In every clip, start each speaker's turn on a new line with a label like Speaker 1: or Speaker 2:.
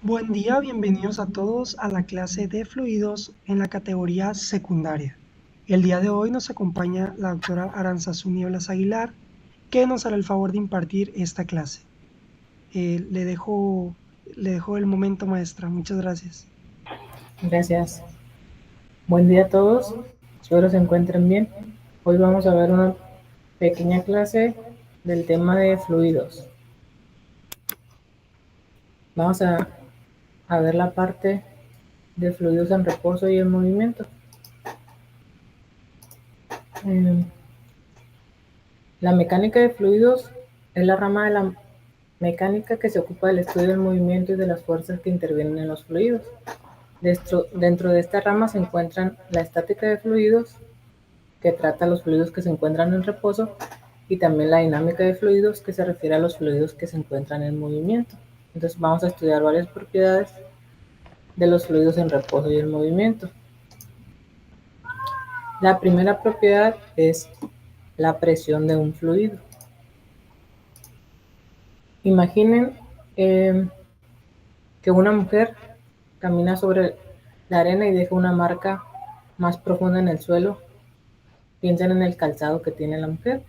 Speaker 1: Buen día, bienvenidos a todos a la clase de fluidos en la categoría secundaria. El día de hoy nos acompaña la doctora Aranzazú Nieblas Aguilar, que nos hará el favor de impartir esta clase. Le dejo el momento, maestra. Muchas gracias.
Speaker 2: Gracias. Buen día a todos. Espero se encuentren bien. Hoy vamos a ver una pequeña clase del tema de fluidos. Vamos a ver la parte de fluidos en reposo y en movimiento. La mecánica de fluidos es la rama de la mecánica que se ocupa del estudio del movimiento y de las fuerzas que intervienen en los fluidos. Dentro de esta rama se encuentran la estática de fluidos, que trata los fluidos que se encuentran en reposo, y también la dinámica de fluidos, que se refiere a los fluidos que se encuentran en movimiento. Entonces vamos a estudiar varias propiedades de los fluidos en reposo y en movimiento. La primera propiedad es la presión de un fluido. Imaginen que una mujer camina sobre la arena y deja una marca más profunda en el suelo. Piensen en el calzado que tiene la mujer.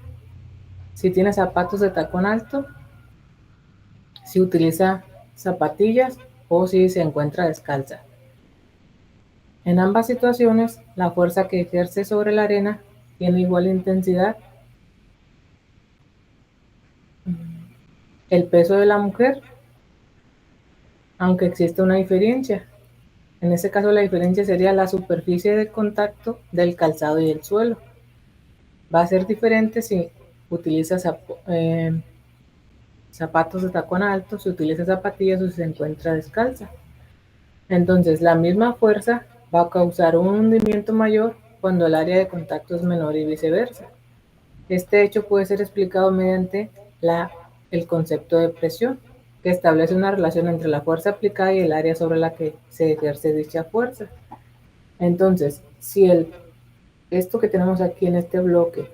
Speaker 2: Si tiene zapatos de tacón alto, si utiliza zapatillas o si se encuentra descalza. En ambas situaciones, la fuerza que ejerce sobre la arena tiene igual intensidad. El peso de la mujer, aunque existe una diferencia. En este caso la diferencia sería la superficie de contacto del calzado y el suelo. Va a ser diferente si utiliza zapatos de tacón alto, si utiliza zapatillas o si se encuentra descalza. Entonces, la misma fuerza va a causar un hundimiento mayor cuando el área de contacto es menor y viceversa. Este hecho puede ser explicado mediante el concepto de presión, que establece una relación entre la fuerza aplicada y el área sobre la que se ejerce dicha fuerza. Entonces, si esto que tenemos aquí en este bloque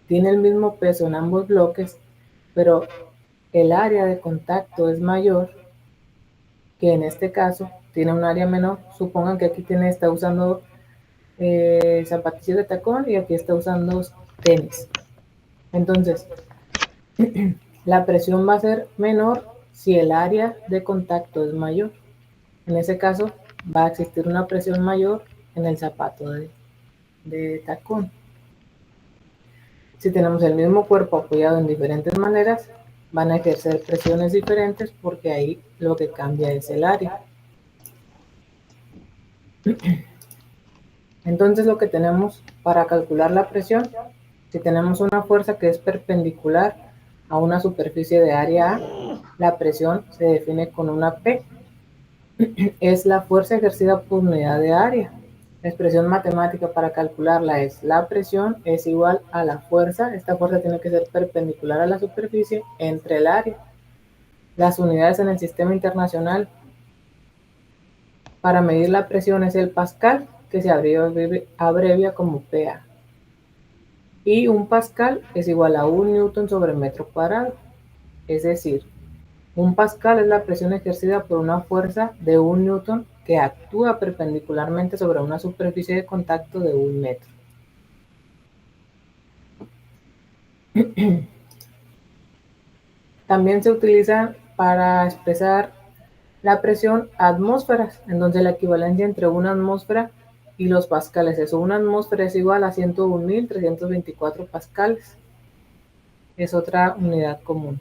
Speaker 2: tiene el mismo peso en ambos bloques, pero el área de contacto es mayor, que en este caso tiene un área menor. Supongan que aquí está usando zapatillas de tacón y aquí está usando tenis. Entonces, la presión va a ser menor si el área de contacto es mayor. En ese caso, va a existir una presión mayor en el zapato de tacón. Si tenemos el mismo cuerpo apoyado en diferentes maneras, van a ejercer presiones diferentes porque ahí lo que cambia es el área. Entonces lo que tenemos para calcular la presión, si tenemos una fuerza que es perpendicular a una superficie de área A, la presión se define con una P. Es la fuerza ejercida por unidad de área. La expresión matemática para calcularla es: la presión es igual a la fuerza. Esta fuerza tiene que ser perpendicular a la superficie entre el área. Las unidades en el sistema internacional para medir la presión es el pascal, que se abrevia como PA. Y un pascal es igual a 1 newton sobre metro cuadrado. Es decir, un pascal es la presión ejercida por una fuerza de 1 newton que actúa perpendicularmente sobre una superficie de contacto de 1 metro. También se utiliza para expresar la presión atmósferas, en donde la equivalencia entre una atmósfera y los pascales es: una atmósfera es igual a 101.324 pascales. Es otra unidad común.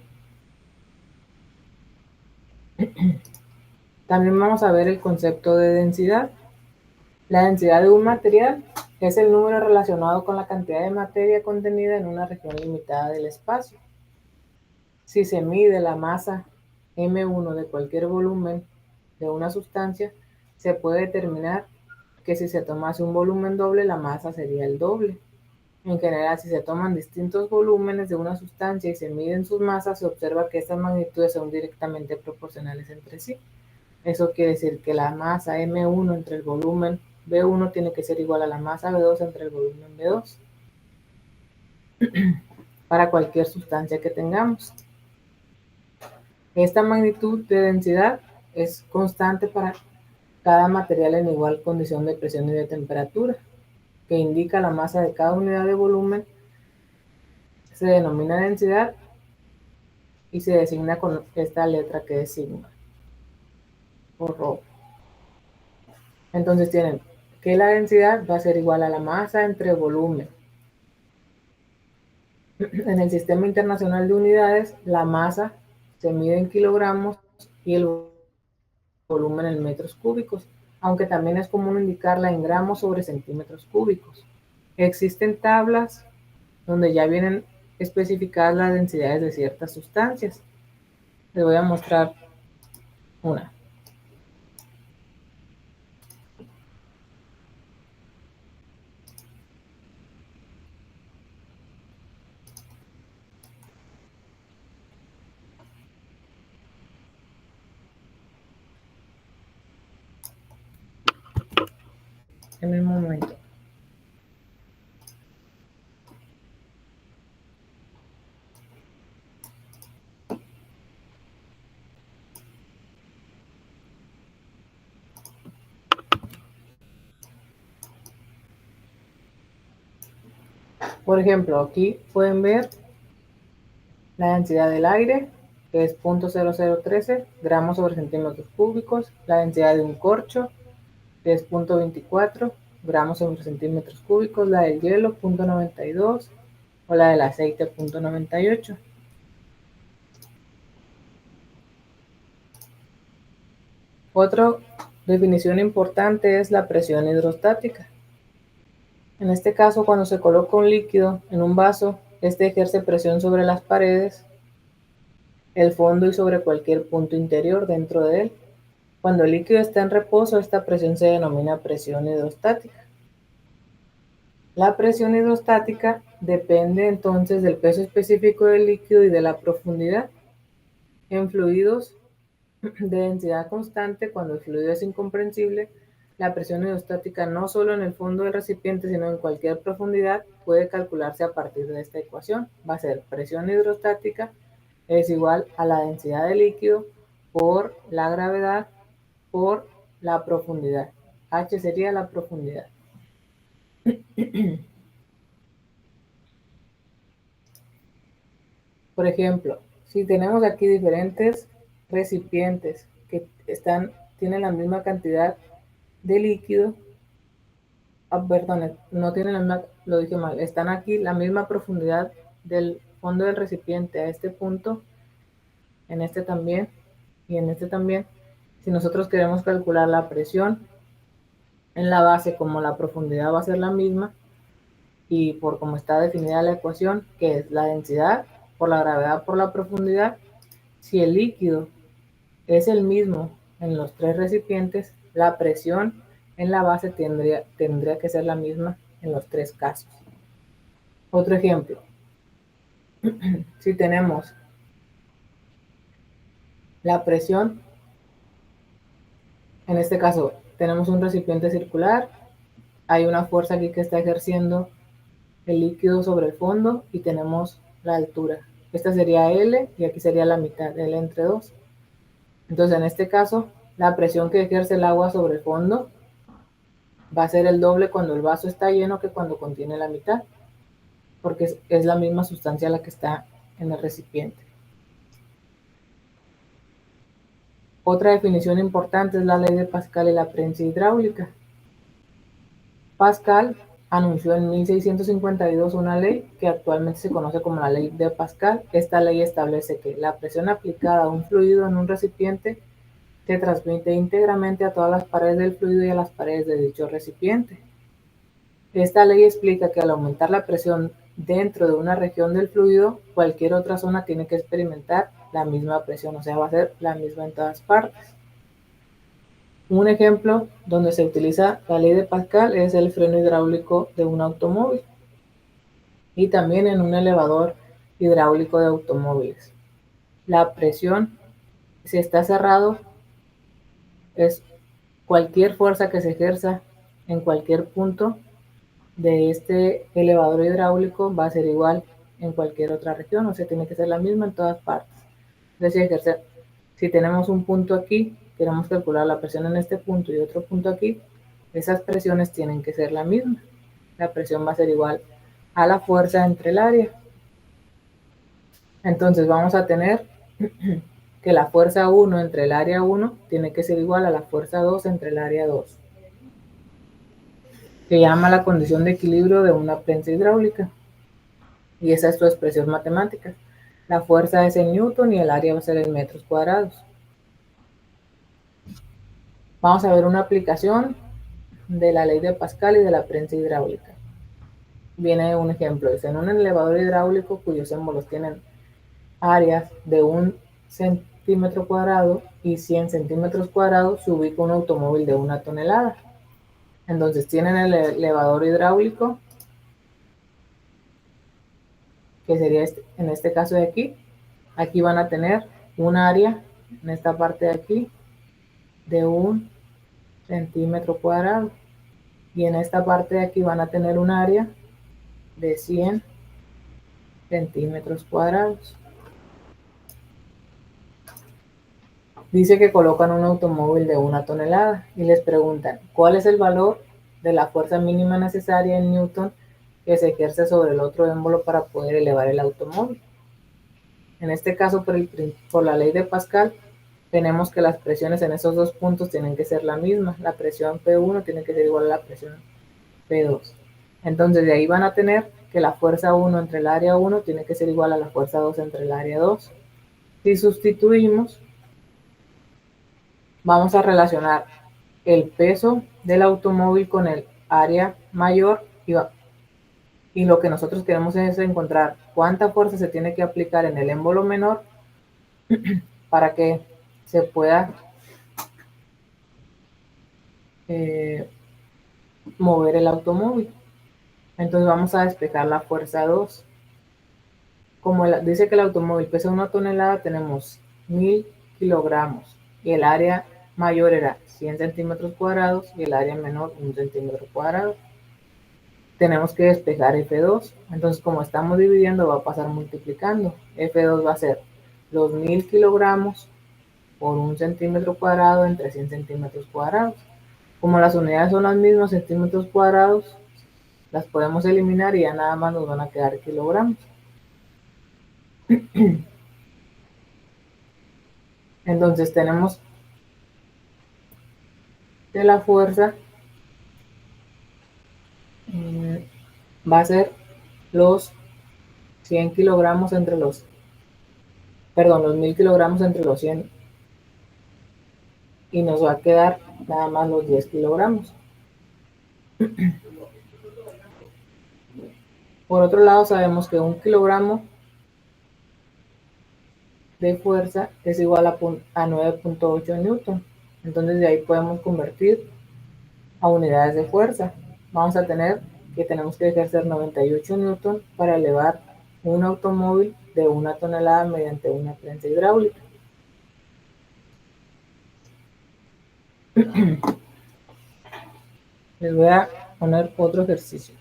Speaker 2: También vamos a ver el concepto de densidad. La densidad de un material es el número relacionado con la cantidad de materia contenida en una región limitada del espacio. Si se mide la masa M1 de cualquier volumen de una sustancia, se puede determinar que si se tomase un volumen doble, la masa sería el doble. En general, si se toman distintos volúmenes de una sustancia y se miden sus masas, se observa que estas magnitudes son directamente proporcionales entre sí. Eso quiere decir que la masa M1 entre el volumen B1 tiene que ser igual a la masa B2 entre el volumen B2 para cualquier sustancia que tengamos. Esta magnitud de densidad es constante para cada material en igual condición de presión y de temperatura, que indica la masa de cada unidad de volumen, se denomina densidad y se designa con esta letra que es sigma o ρ. Entonces tienen que la densidad va a ser igual a la masa entre volumen. En el Sistema Internacional de Unidades, la masa se mide en kilogramos y el volumen en metros cúbicos, aunque también es común indicarla en gramos sobre centímetros cúbicos. Existen tablas donde ya vienen especificadas las densidades de ciertas sustancias. Les voy a mostrar una. En el momento. Por ejemplo, aquí pueden ver la densidad del aire, que es 0.0013 gramos sobre centímetros cúbicos, la densidad de un corcho, que es 0.24 gramos sobre centímetros cúbicos, la del hielo, 0.92, o la del aceite, 0.98. Otra definición importante es la presión hidrostática. En este caso, cuando se coloca un líquido en un vaso, este ejerce presión sobre las paredes, el fondo y sobre cualquier punto interior dentro de él. Cuando el líquido está en reposo, esta presión se denomina presión hidrostática. La presión hidrostática depende entonces del peso específico del líquido y de la profundidad. En fluidos de densidad constante, cuando el fluido es incomprensible, la presión hidrostática no solo en el fondo del recipiente, sino en cualquier profundidad, puede calcularse a partir de esta ecuación. Va a ser presión hidrostática es igual a la densidad del líquido por la gravedad por la profundidad. H sería la profundidad. Por ejemplo, si tenemos aquí diferentes recipientes que tienen la misma cantidad de líquido, perdón, no tienen la misma, lo dije mal, están aquí la misma profundidad del fondo del recipiente a este punto, en este también y en este también. Si nosotros queremos calcular la presión en la base, como la profundidad va a ser la misma, y por cómo está definida la ecuación, que es la densidad por la gravedad por la profundidad, si el líquido es el mismo en los tres recipientes, la presión en la base tendría que ser la misma en los tres casos. Otro ejemplo, si tenemos la presión, en este caso tenemos un recipiente circular, hay una fuerza aquí que está ejerciendo el líquido sobre el fondo y tenemos la altura. Esta sería L y aquí sería la mitad, L entre 2. Entonces, en este caso, la presión que ejerce el agua sobre el fondo va a ser el doble cuando el vaso está lleno que cuando contiene la mitad, porque es la misma sustancia la que está en el recipiente. Otra definición importante es la ley de Pascal y la prensa hidráulica. Pascal anunció en 1652 una ley que actualmente se conoce como la ley de Pascal. Esta ley establece que la presión aplicada a un fluido en un recipiente se transmite íntegramente a todas las paredes del fluido y a las paredes de dicho recipiente. Esta ley explica que al aumentar la presión dentro de una región del fluido, cualquier otra zona tiene que experimentar la misma presión, o sea, va a ser la misma en todas partes. Un ejemplo donde se utiliza la ley de Pascal es el freno hidráulico de un automóvil y también en un elevador hidráulico de automóviles. La presión, si está cerrado, es cualquier fuerza que se ejerza en cualquier punto de este elevador hidráulico va a ser igual en cualquier otra región, o sea, tiene que ser la misma en todas partes. Es decir, si tenemos un punto aquí queremos calcular la presión en este punto y otro punto aquí, esas presiones tienen que ser la misma. La presión va a ser igual a la fuerza entre el área. Entonces vamos a tener que la fuerza 1 entre el área 1 tiene que ser igual a la fuerza 2 entre el área 2. Se llama la condición de equilibrio de una prensa hidráulica. Y esa es su expresión matemática. La fuerza es en newton y el área va a ser en metros cuadrados. Vamos a ver una aplicación de la ley de Pascal y de la prensa hidráulica. Viene un ejemplo, dice, en un elevador hidráulico cuyos émbolos tienen áreas de 1 centímetro cuadrado y 100 centímetros cuadrados, se ubica un automóvil de 1 tonelada. Entonces tienen el elevador hidráulico, que sería en este caso de aquí. Aquí van a tener un área, en esta parte de aquí, de 1 centímetro cuadrado. Y en esta parte de aquí van a tener un área de 100 centímetros cuadrados. Dice que colocan un automóvil de 1 tonelada y les preguntan cuál es el valor de la fuerza mínima necesaria en newton que se ejerce sobre el otro émbolo para poder elevar el automóvil. En este caso, por la ley de Pascal, tenemos que las presiones en esos dos puntos tienen que ser la misma. La presión P1 tiene que ser igual a la presión P2. Entonces de ahí van a tener que la fuerza 1 entre el área 1 tiene que ser igual a la fuerza 2 entre el área 2. Si sustituimos, vamos a relacionar el peso del automóvil con el área mayor y lo que nosotros queremos es encontrar cuánta fuerza se tiene que aplicar en el émbolo menor para que se pueda mover el automóvil. Entonces vamos a despejar la fuerza 2. Como dice que el automóvil pesa 1 tonelada, tenemos 1000 kilogramos y el área mayor era 100 centímetros cuadrados y el área menor 1 centímetro cuadrado. Tenemos que despejar F2. Entonces, como estamos dividiendo, va a pasar multiplicando. F2 va a ser los 1000 kilogramos por 1 centímetro cuadrado entre 100 centímetros cuadrados. Como las unidades son las mismas, centímetros cuadrados, las podemos eliminar y ya nada más nos van a quedar kilogramos. Entonces tenemos que la fuerza va a ser los 100 kilogramos entre los 1000 kilogramos entre los 100 y nos va a quedar nada más los 10 kilogramos. Por otro lado, sabemos que 1 kilogramo de fuerza es igual a 9.8 newton. Entonces de ahí podemos convertir a unidades de fuerza. Vamos a tener que tenemos que ejercer 98 newton para elevar un automóvil de 1 tonelada mediante una prensa hidráulica. Les voy a poner otro ejercicio.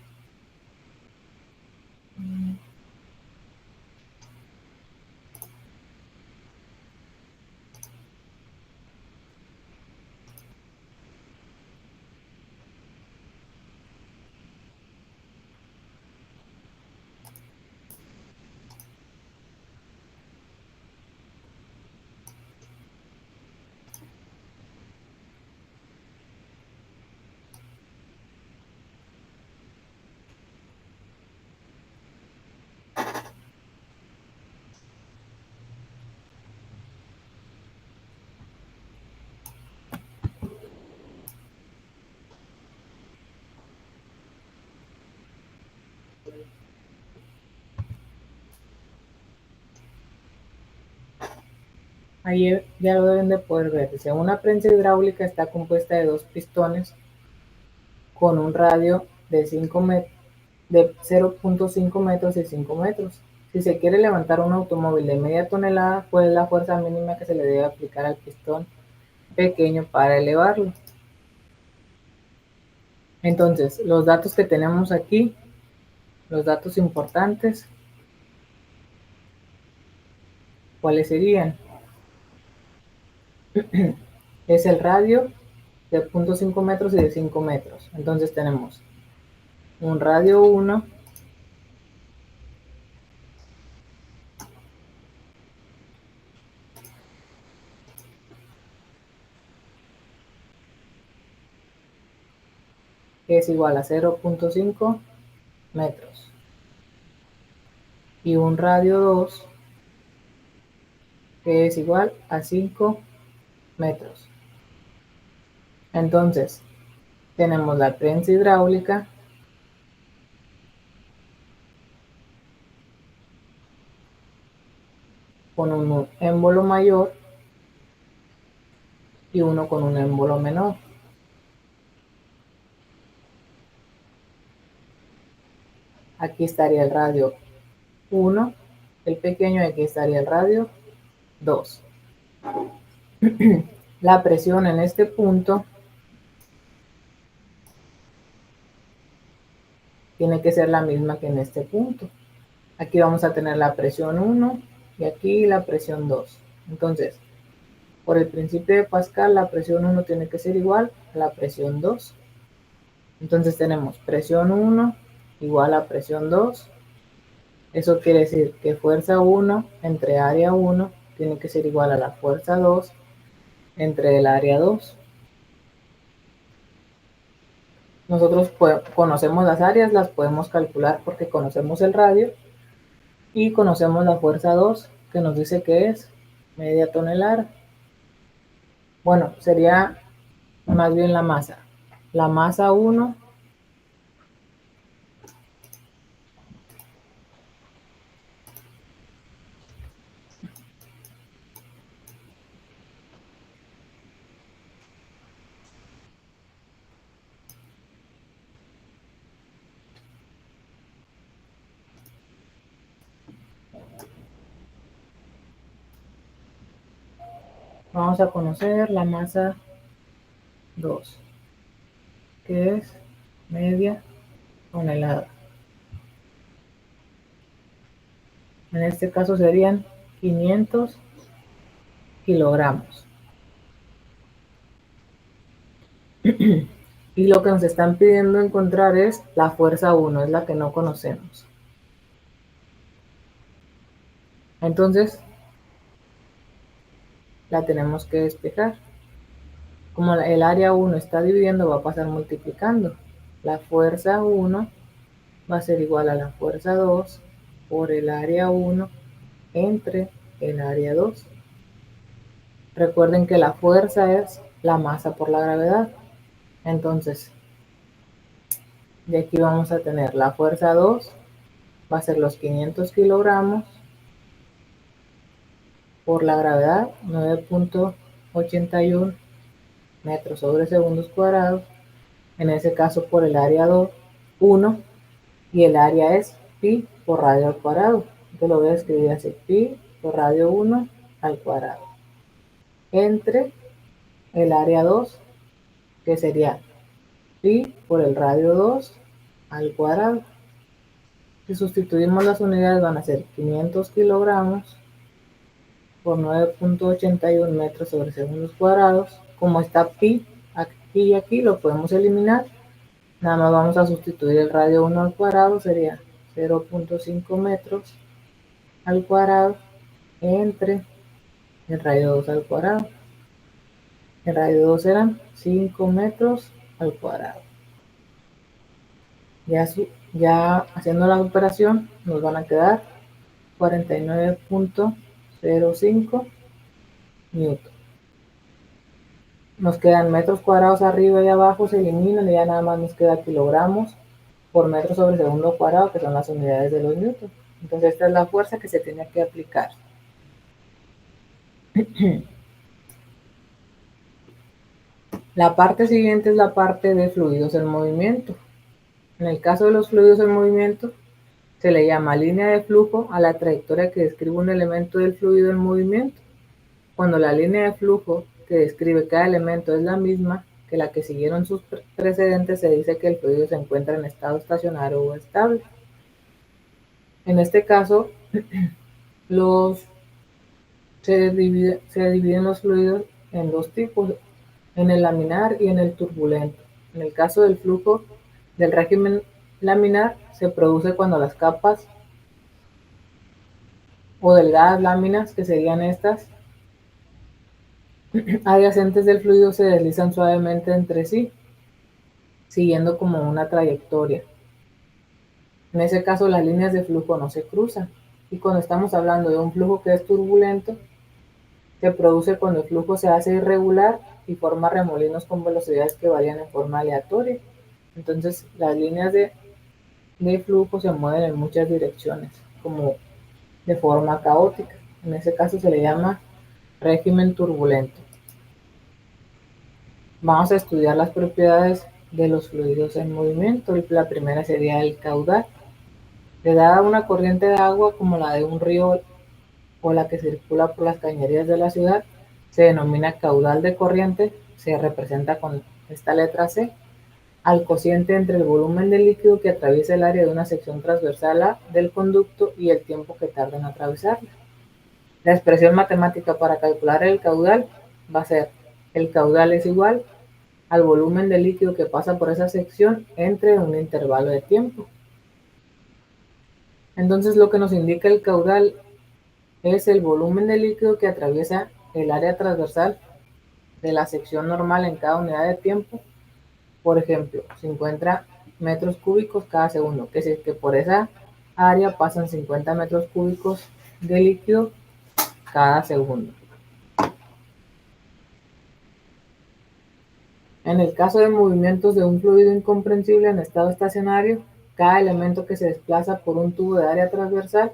Speaker 2: Ahí ya lo deben de poder ver. Dice, una prensa hidráulica está compuesta de 2 pistones con un radio de 0.5 metros y 5 metros. Si se quiere levantar un automóvil de media tonelada, ¿cuál es la fuerza mínima que se le debe aplicar al pistón pequeño para elevarlo? Entonces, los datos que tenemos aquí, los datos importantes, ¿cuáles serían? es el radio de 0.5 metros y de 5 metros. Entonces tenemos un radio 1, que es igual a 0.5 metros, y un radio 2, que es igual a 5 metros. Entonces tenemos la prensa hidráulica con un émbolo mayor y uno con un émbolo menor. Aquí estaría el radio 1, el pequeño, y aquí estaría el radio 2. La presión en este punto tiene que ser la misma que en este punto. Aquí vamos a tener la presión 1 y aquí la presión 2. Entonces, por el principio de Pascal, la presión 1 tiene que ser igual a la presión 2. Entonces tenemos presión 1 igual a presión 2. Eso quiere decir que fuerza 1 entre área 1 tiene que ser igual a la fuerza 2 entre el área 2. Nosotros conocemos las áreas, las podemos calcular porque conocemos el radio y conocemos la fuerza 2, que nos dice que es media tonelada. Bueno, sería más bien la masa. La masa 1 vamos a conocer la masa 2, que es media tonelada. En este caso serían 500 kilogramos. Y lo que nos están pidiendo encontrar es la fuerza 1, es la que no conocemos. Entonces, la tenemos que despejar. Como el área 1 está dividiendo, va a pasar multiplicando. La fuerza 1 va a ser igual a la fuerza 2 por el área 1 entre el área 2. Recuerden que la fuerza es la masa por la gravedad. Entonces, de aquí vamos a tener la fuerza 2, va a ser los 500 kilogramos por la gravedad, 9.81 metros sobre segundos cuadrados. En ese caso por el área 2, 1, y el área es pi por radio al cuadrado. Yo lo voy a escribir así, pi por radio 1 al cuadrado. Entre el área 2, que sería pi por el radio 2 al cuadrado. Si sustituimos las unidades van a ser 500 kilogramos por 9.81 metros sobre segundos cuadrados. Como está pi aquí y aquí, lo podemos eliminar. Nada más vamos a sustituir el radio 1 al cuadrado, sería 0.5 metros al cuadrado entre el radio 2 al cuadrado. El radio 2 serán 5 metros al cuadrado. Ya haciendo la operación nos van a quedar 49.05 newton. Nos quedan metros cuadrados arriba y abajo, se eliminan y ya nada más nos queda kilogramos por metro sobre segundo cuadrado, que son las unidades de los newtons. Entonces esta es la fuerza que se tiene que aplicar. La parte siguiente es la parte de fluidos en movimiento. En el caso de los fluidos en movimiento, se le llama línea de flujo a la trayectoria que describe un elemento del fluido en movimiento. Cuando la línea de flujo que describe cada elemento es la misma que la que siguieron sus precedentes, se dice que el fluido se encuentra en estado estacionario o estable. En este caso, se dividen los fluidos en dos tipos. en el laminar y en el turbulento. En el caso del flujo del régimen laminar, se produce cuando las capas o delgadas láminas, que serían estas, adyacentes del fluido, se deslizan suavemente entre sí, siguiendo como una trayectoria. En ese caso, las líneas de flujo no se cruzan. Y cuando estamos hablando de un flujo que es turbulento, se produce cuando el flujo se hace irregular y forma remolinos con velocidades que varían en forma aleatoria. Entonces, las líneas de flujo se mueven en muchas direcciones, como de forma caótica. En ese caso se le llama régimen turbulento. Vamos a estudiar las propiedades de los fluidos en movimiento. La primera sería el caudal. Le da una corriente de agua como la de un río o la que circula por las cañerías de la ciudad, se denomina caudal de corriente, se representa con esta letra C, al cociente entre el volumen de líquido que atraviesa el área de una sección transversal A del conducto y el tiempo que tarda en atravesarla. La expresión matemática para calcular el caudal va a ser: el caudal es igual al volumen de líquido que pasa por esa sección entre un intervalo de tiempo. Entonces, lo que nos indica el caudal es el volumen de líquido que atraviesa el área transversal de la sección normal en cada unidad de tiempo. Por ejemplo, 50 metros cúbicos cada segundo, que es que por esa área pasan 50 metros cúbicos de líquido cada segundo. En el caso de movimientos de un fluido incomprensible en estado estacionario, cada elemento que se desplaza por un tubo de área transversal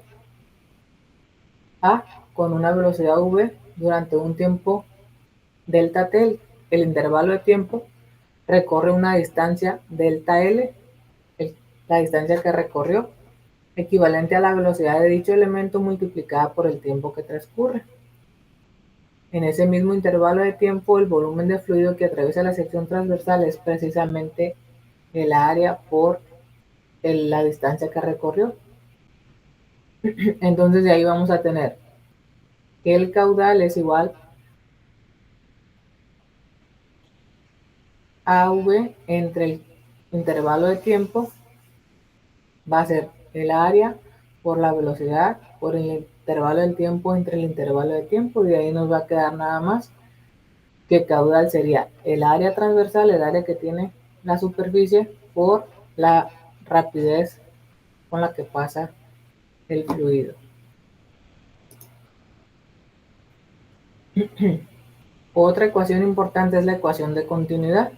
Speaker 2: A con una velocidad v durante un tiempo delta t, el intervalo de tiempo, recorre una distancia delta L, la distancia que recorrió, equivalente a la velocidad de dicho elemento multiplicada por el tiempo que transcurre. En ese mismo intervalo de tiempo, el volumen de fluido que atraviesa la sección transversal es precisamente el área por la distancia que recorrió. Entonces de ahí vamos a tener que el caudal es igual a V entre el intervalo de tiempo, va a ser el área por la velocidad por el intervalo del tiempo entre el intervalo de tiempo, y de ahí nos va a quedar nada más que caudal sería el área transversal, el área que tiene la superficie, por la rapidez con la que pasa el fluido. Otra ecuación importante es la ecuación de continuidad.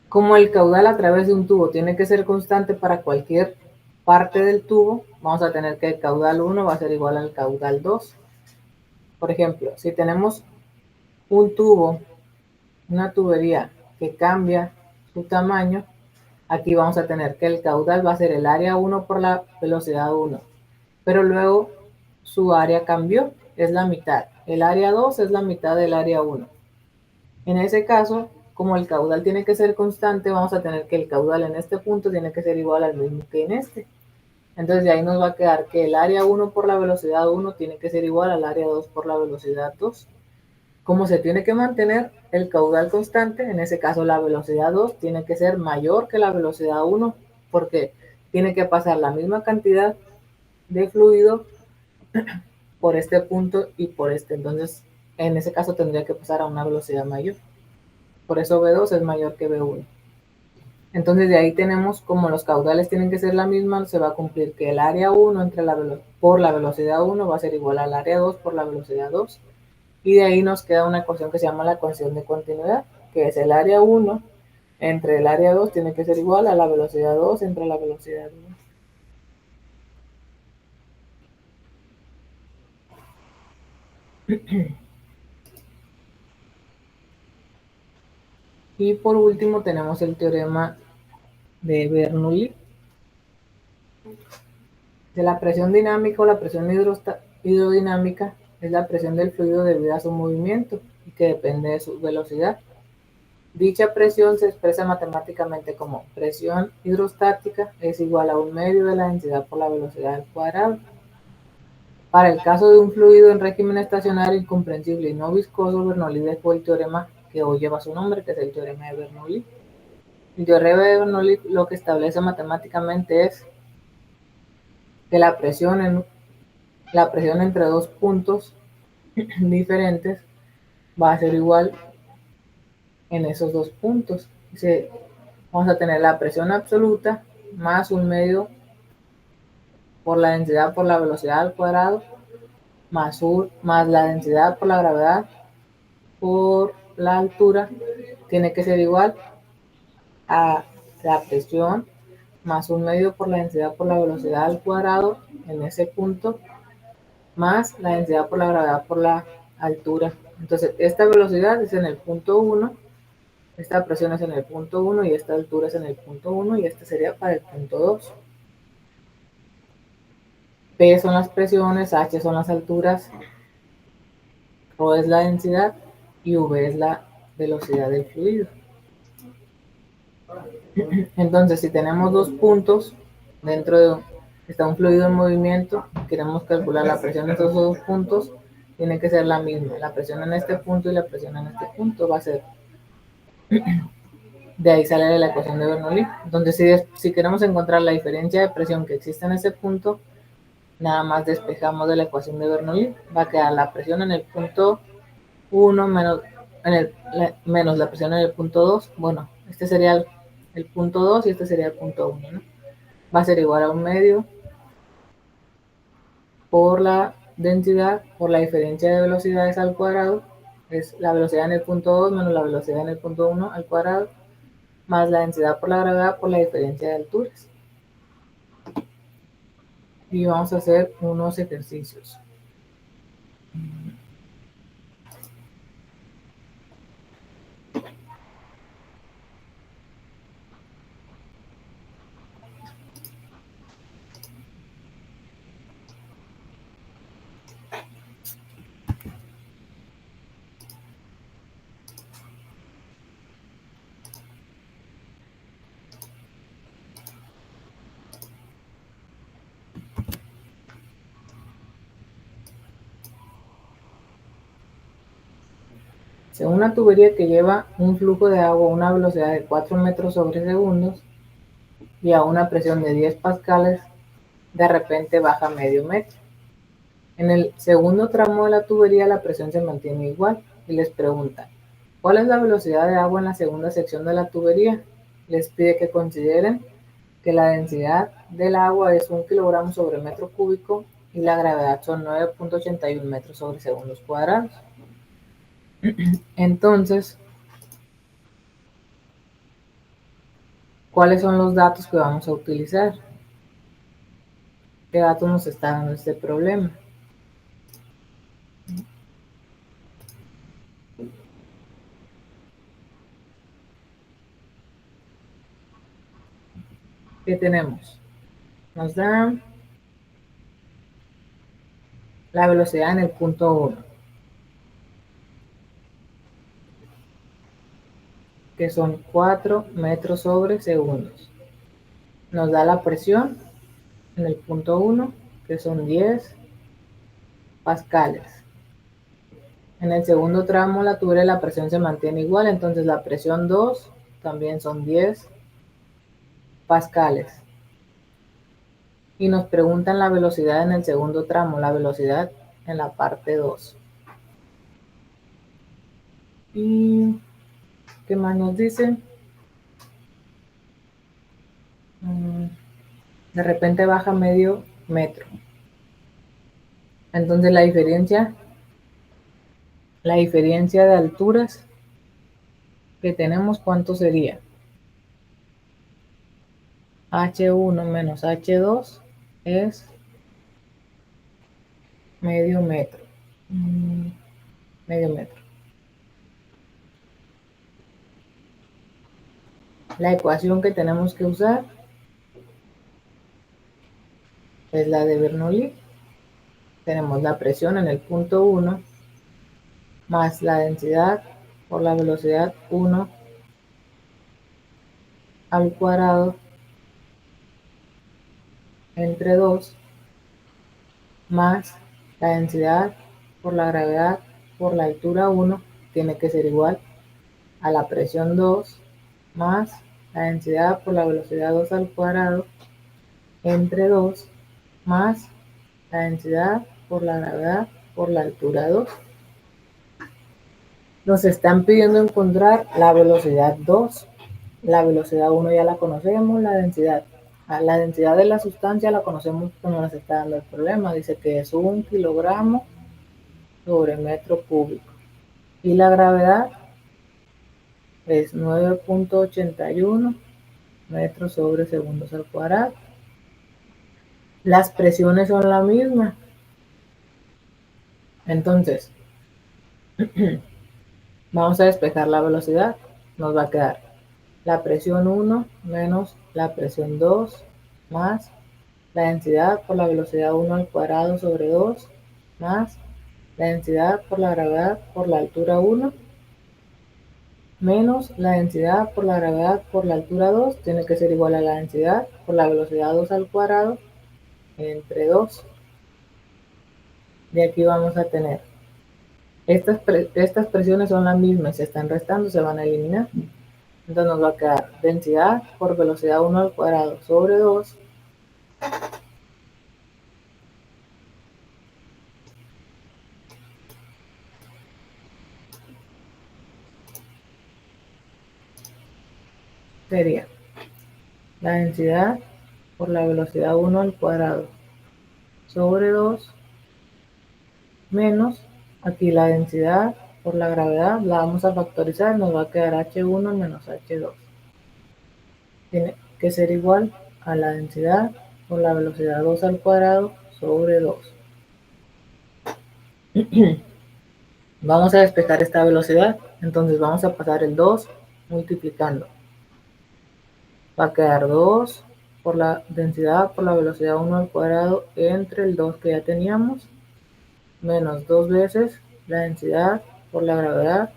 Speaker 2: Como el caudal a través de un tubo tiene que ser constante para cualquier parte del tubo, vamos a tener que el caudal 1 va a ser igual al caudal 2. Por ejemplo, si tenemos un tubo, una tubería que cambia su tamaño, aquí vamos a tener que el caudal va a ser el área 1 por la velocidad 1, pero luego su área cambió, es la mitad. El área 2 es la mitad del área 1. En ese caso, como el caudal tiene que ser constante, vamos a tener que el caudal en este punto tiene que ser igual al mismo que en este. Entonces de ahí nos va a quedar que el área 1 por la velocidad 1 tiene que ser igual al área 2 por la velocidad 2. Como se tiene que mantener el caudal constante, en ese caso la velocidad 2 tiene que ser mayor que la velocidad 1, porque tiene que pasar la misma cantidad de fluido por este punto y por este. Entonces, en ese caso tendría que pasar a una velocidad mayor. Por eso V2 es mayor que V1. Entonces, de ahí tenemos, como los caudales tienen que ser la misma, se va a cumplir que el área 1 por la velocidad 1 va a ser igual al área 2 por la velocidad 2. Y de ahí nos queda una ecuación que se llama la ecuación de continuidad, que es el área 1 entre el área 2 tiene que ser igual a la velocidad 2 entre la velocidad 1. Y por último tenemos el teorema de Bernoulli. De la presión dinámica o la presión hidrodinámica es la presión del fluido debido a su movimiento y que depende de su velocidad. Dicha presión se expresa matemáticamente como presión hidrostática es igual a un medio de la densidad por la velocidad al cuadrado. Para el caso de un fluido en régimen estacionario incomprensible y no viscoso, Bernoulli dejó el teorema que hoy lleva su nombre, que es el teorema de Bernoulli. El teorema de Bernoulli lo que establece matemáticamente es que la presión entre dos puntos diferentes va a ser igual en esos dos puntos. Vamos a tener la presión absoluta más un medio por la densidad por la velocidad al cuadrado más la densidad por la gravedad por la altura tiene que ser igual a la presión más un medio por la densidad por la velocidad al cuadrado en ese punto más la densidad por la gravedad por la altura. Entonces esta velocidad es en el punto 1, esta presión es en el punto 1 y esta altura es en el punto 1 y este sería para el punto 2. P son las presiones, H son las alturas, Rho es la densidad y V es la velocidad del fluido. Entonces, si tenemos dos puntos dentro de está un fluido en movimiento, queremos calcular la presión de estos dos puntos, tiene que ser la misma. La presión en este punto y la presión en este punto va a ser. De ahí sale la ecuación de Bernoulli. Entonces, si queremos encontrar la diferencia de presión que existe en ese punto, nada más despejamos de la ecuación de Bernoulli. Va a quedar la presión en el punto 1 menos la presión en el punto 2. Bueno, este sería el punto 2 y este sería el punto 1, ¿no? Va a ser igual a un medio por la densidad por la diferencia de velocidades al cuadrado, es la velocidad en el punto 2 menos la velocidad en el punto 1 al cuadrado, más la densidad por la gravedad por la diferencia de alturas. Y vamos a hacer unos ejercicios. Según una tubería que lleva un flujo de agua a una velocidad de 4 metros sobre segundos y a una presión de 10 pascales, de repente baja medio metro. En el segundo tramo de la tubería la presión se mantiene igual y les preguntan, ¿cuál es la velocidad de agua en la segunda sección de la tubería? Les pide que consideren que la densidad del agua es 1 kilogramo sobre metro cúbico y la gravedad son 9.81 metros sobre segundos cuadrados. Entonces, ¿cuáles son los datos que vamos a utilizar? ¿Qué datos nos está dando este problema? ¿Qué tenemos? Nos dan la velocidad en el punto 1, que son 4 metros sobre segundos. Nos da la presión en el punto 1, que son 10 pascales. En el segundo tramo la tubería la presión se mantiene igual, entonces la presión 2 también son 10 pascales. Y nos preguntan la velocidad en el segundo tramo, la velocidad en la parte 2. ¿Y qué más nos dicen? De repente baja medio metro. Entonces la diferencia de alturas que tenemos, ¿cuánto sería? H1 menos H2 es medio metro. Medio metro. La ecuación que tenemos que usar es la de Bernoulli. Tenemos la presión en el punto 1 más la densidad por la velocidad 1 al cuadrado entre 2 más La densidad por la gravedad por la altura 1 tiene que ser igual a la presión 2 más la densidad por la velocidad 2 al cuadrado entre 2 más la densidad por la gravedad por la altura 2. Nos están pidiendo encontrar la velocidad 2. La velocidad 1 ya la conocemos, la densidad. La densidad de la sustancia la conocemos cuando nos está dando el problema. Dice que es 1 kilogramo sobre metro cúbico. Y la gravedad es 9.81 metros sobre segundos al cuadrado. Las presiones son la misma. Entonces, vamos a despejar la velocidad. Nos va a quedar la presión 1 menos la presión 2 más la densidad por la velocidad 1 al cuadrado sobre 2 más la densidad por la gravedad por la altura 1 menos la densidad por la gravedad por la altura 2 tiene que ser igual a la densidad por la velocidad 2 al cuadrado entre 2. De aquí vamos a tener estas presiones son las mismas, se están restando, se van a eliminar. Entonces nos va a quedar densidad por velocidad 1 al cuadrado sobre 2 sería la densidad por la velocidad 1 al cuadrado sobre 2 menos, aquí la densidad por la gravedad la vamos a factorizar, nos va a quedar H1 menos H2. Tiene que ser igual a la densidad por la velocidad 2 al cuadrado sobre 2. Vamos a despejar esta velocidad, entonces vamos a pasar el 2 multiplicando. Va a quedar 2 por la densidad por la velocidad 1 al cuadrado entre el 2 que ya teníamos, menos 2 veces la densidad por la gravedad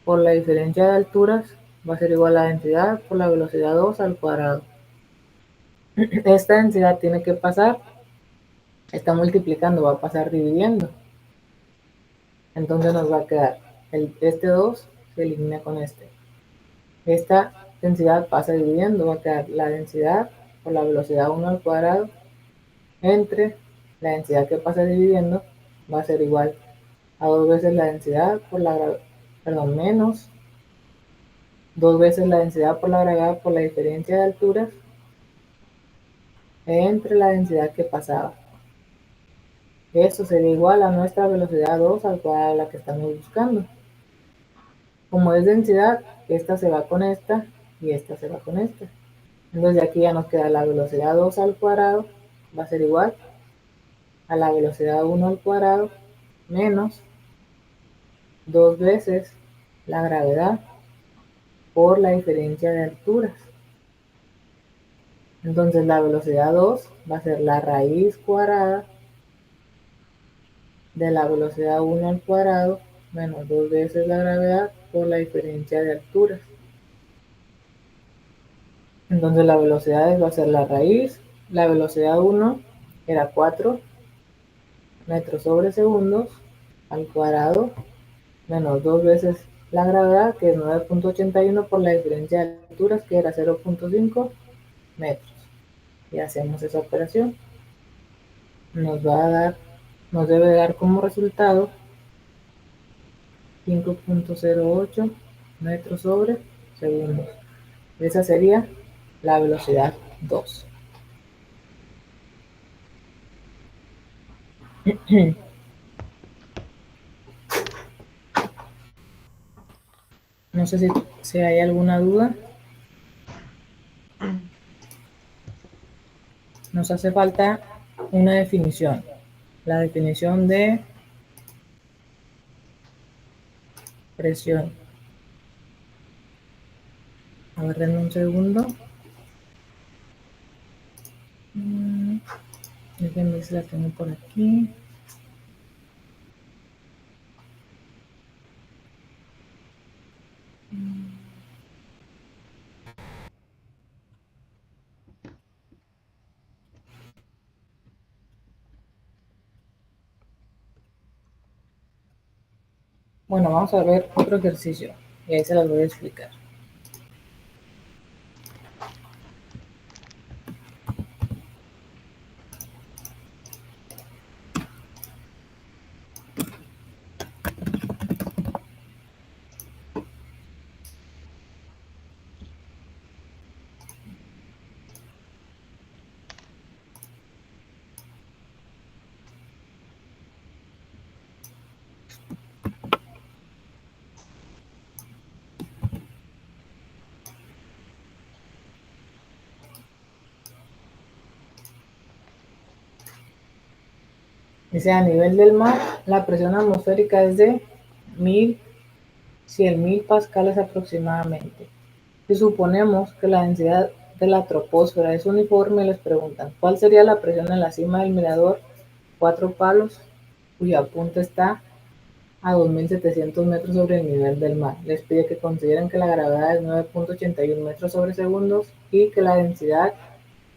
Speaker 2: por la diferencia de alturas, va a ser igual a la densidad por la velocidad 2 al cuadrado. Esta densidad tiene que pasar, está multiplicando, va a pasar dividiendo. Entonces nos va a quedar, este 2 se elimina con este. Esta densidad pasa dividiendo, va a quedar la densidad por la velocidad 1 al cuadrado entre la densidad que pasa dividiendo, va a ser igual a 2 veces la densidad por la, perdón, menos 2 veces la densidad por la gravedad por la diferencia de alturas entre la densidad que pasaba. Esto sería igual a nuestra velocidad 2 al cuadrado de la que estamos buscando. Como es densidad, esta se va con esta y esta se va con esta. Entonces de aquí ya nos queda la velocidad 2 al cuadrado, va a ser igual a la velocidad 1 al cuadrado menos 2 veces la gravedad por la diferencia de alturas. Entonces la velocidad 2 va a ser la raíz cuadrada de la velocidad 1 al cuadrado menos 2 veces la gravedad por la diferencia de alturas. Entonces la velocidad va a ser la raíz, la velocidad 1 era 4 metros sobre segundos al cuadrado menos 2 veces la gravedad, que es 9.81 por la diferencia de alturas, que era 0.5 metros. Y hacemos esa operación. Nos va a dar, nos debe dar como resultado 5.08 metros sobre segundos. Esa sería la velocidad 2. No sé si hay alguna duda. Nos hace falta una definición. La definición de presión. A ver, denme un segundo. Déjenme ver si la tengo por aquí. Bueno, vamos a ver otro ejercicio y ahí se las voy a explicar. Dice, a nivel del mar, la presión atmosférica es de 100.000 pascales aproximadamente. Si suponemos que la densidad de la troposfera es uniforme, les preguntan, ¿cuál sería la presión en la cima del mirador Cuatro Palos, cuya punta está a 2.700 metros sobre el nivel del mar? Les pide que consideren que la gravedad es 9.81 metros sobre segundos y que la densidad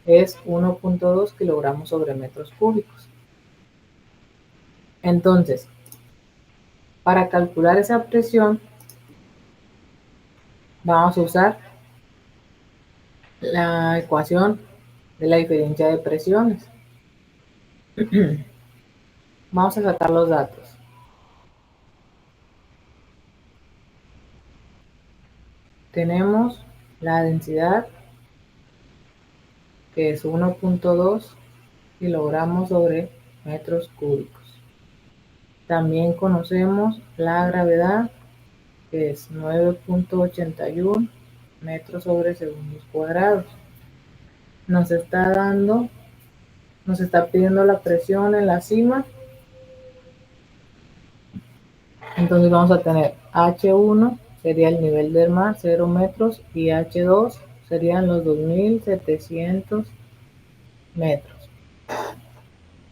Speaker 2: es 1.2 kilogramos sobre metros cúbicos. Entonces, para calcular esa presión, vamos a usar la ecuación de la diferencia de presiones. Vamos a sacar los datos. Tenemos la densidad, que es 1.2 kilogramos sobre metros cúbicos. También conocemos la gravedad, que es 9.81 metros sobre segundos cuadrados. Nos está pidiendo la presión en la cima. Entonces vamos a tener H1 sería el nivel del mar, 0 metros, y H2 serían los 2.700 metros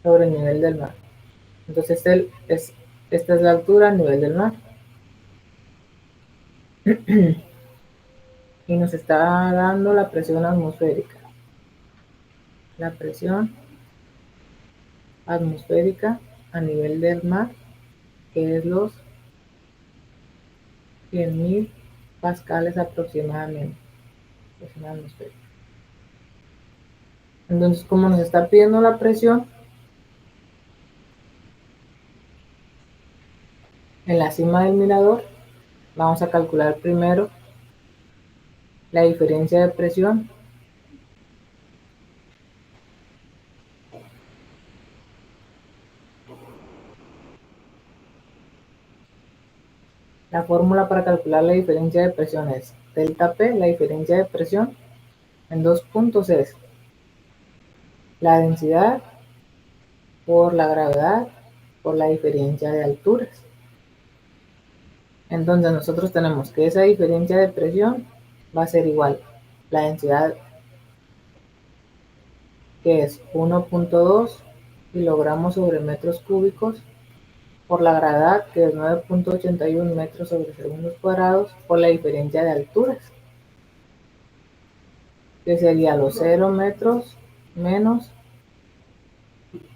Speaker 2: sobre el nivel del mar. Entonces esta es la altura al nivel del mar. Y nos está dando la presión atmosférica. La presión atmosférica a nivel del mar, que es los 100.000 pascales aproximadamente. Presión atmosférica. Entonces, como nos está pidiendo la presión en la cima del mirador, vamos a calcular primero la diferencia de presión. La fórmula para calcular la diferencia de presión es delta P, la diferencia de presión, en 2 puntos es la densidad por la gravedad por la diferencia de alturas. Entonces nosotros tenemos que esa diferencia de presión va a ser igual la densidad, que es 1.2 kilogramos sobre metros cúbicos, por la gravedad, que es 9.81 metros sobre segundos cuadrados, por la diferencia de alturas, que sería los 0 metros menos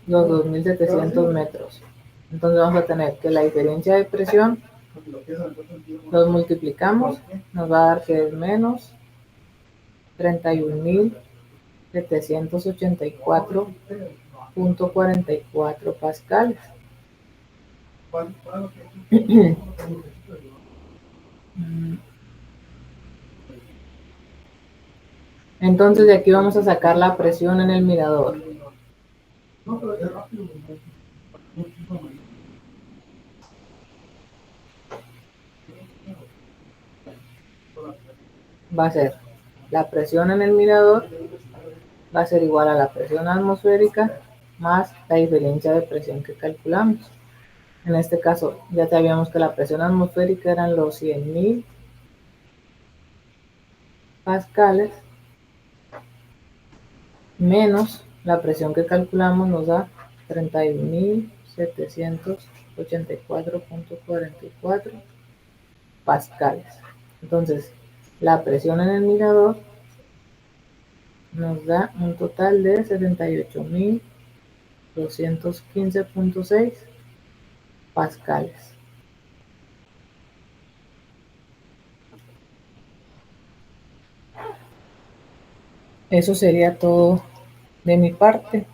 Speaker 2: los 2.700 metros. Entonces vamos a tener que la diferencia de presión los multiplicamos, nos va a dar que es menos 31.784.44 pascales. Entonces de aquí vamos a sacar la presión en el mirador. Va a ser la presión en el mirador, va a ser igual a la presión atmosférica más la diferencia de presión que calculamos. En este caso ya sabíamos que la presión atmosférica eran los 100.000 pascales menos la presión que calculamos nos da 31.784.44 pascales. Entonces la presión en el mirador nos da un total de 78.215.6 pascales. Eso sería todo de mi parte.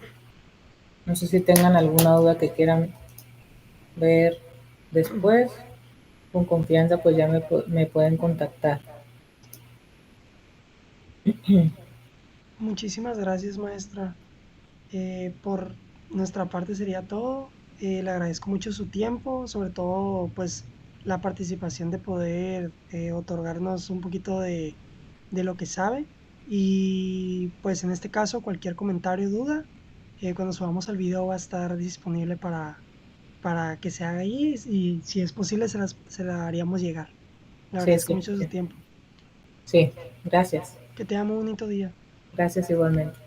Speaker 2: No sé si tengan alguna duda que quieran ver después. Con confianza, pues ya me pueden contactar.
Speaker 1: Muchísimas gracias, maestra. Por nuestra parte sería todo. Le agradezco mucho su tiempo, sobre todo pues la participación de poder otorgarnos un poquito de lo que sabe. Y pues en este caso, cualquier comentario o duda, cuando subamos el video va a estar disponible para que se haga ahí y si es posible se la haríamos llegar. Le
Speaker 2: Sí,
Speaker 1: agradezco
Speaker 2: sí,
Speaker 1: mucho su
Speaker 2: sí.
Speaker 1: tiempo.
Speaker 2: Sí, gracias.
Speaker 1: Que tenga muy bonito día.
Speaker 2: Gracias igualmente.